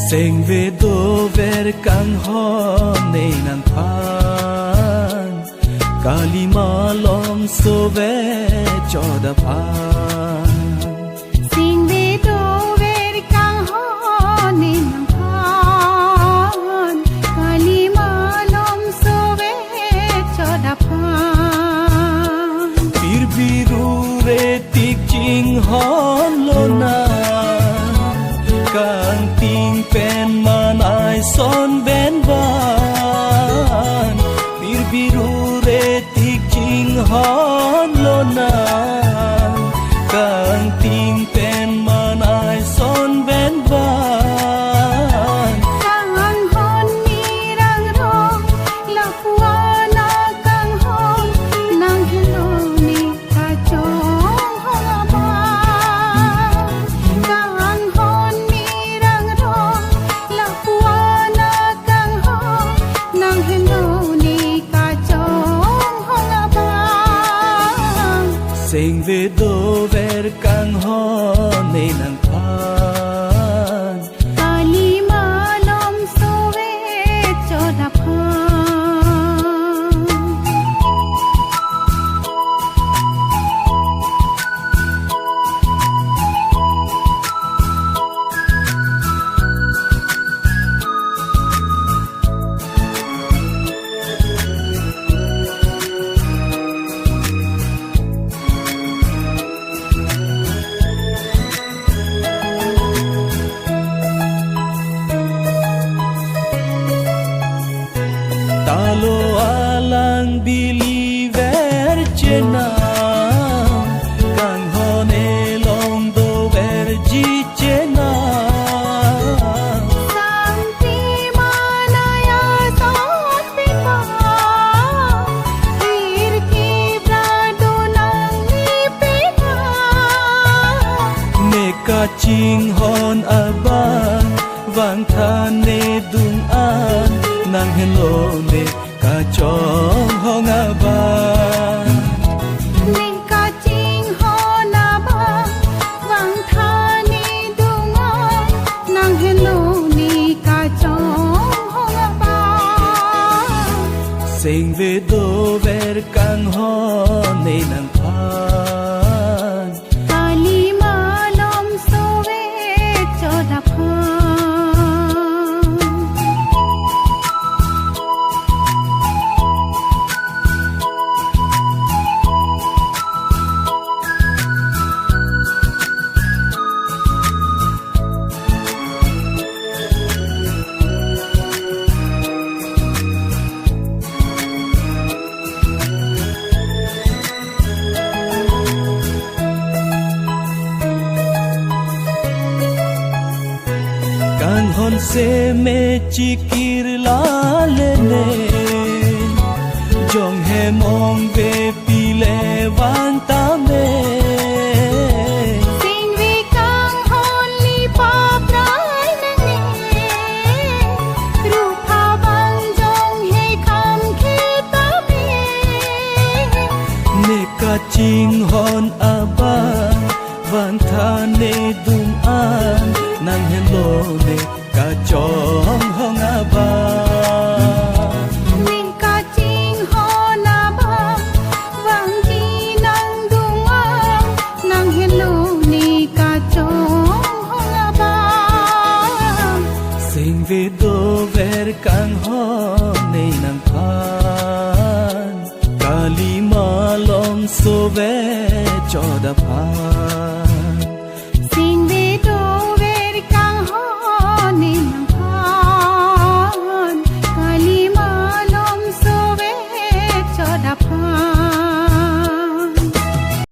Seng ve do ver kang ho nei nan phan Kalima lom so ve cho da phan Sing ve do ver kang ho nei nan phan Kalima lom so ve cho da phan Bir biru re tik ching hon lo na Kang ting pen man ai son ben van Bir biru re tik ching hon lo na Kang ting pen man ai son ben van Kang hon ni rang rong la pua na kang hon nang hello ni ka chong hong ba Kang hon ni rang rong la pua na kang hon nang hello ni ka chong hong ba Sing ve do ver kang ho nei nang phan Kalima lom so ve cho da phan Talo alang bili ver chena Kang hone long do ver ji chena Santi manaya sot pipa Hir ki brado nang ni pipa Neka ching hon aban Vang than ne dung an Nang hello ne ka chong hong aban Ning ka ching ho na ba Wang tha ni dunga Nang hello ni ka chong ho ba Sing ve do ver kang ho nei nang phan Kalima lom so ve cho da phan Kang hon se me chikir la le ne Jong he mong ve pile van ta me Sing vi kang hon li pa prai nang ne Ru pha bang jong he kham khi ta me Ne ka ching hon aban van tha ne dung an Nang hello ne ka chong hong aban Ning ka ching ho na ba Wang chi nang dung ang Nang hello ni ka chong ho ba Sing ve do ver kang ho nei nang phan Kalima lom so ve cho da phan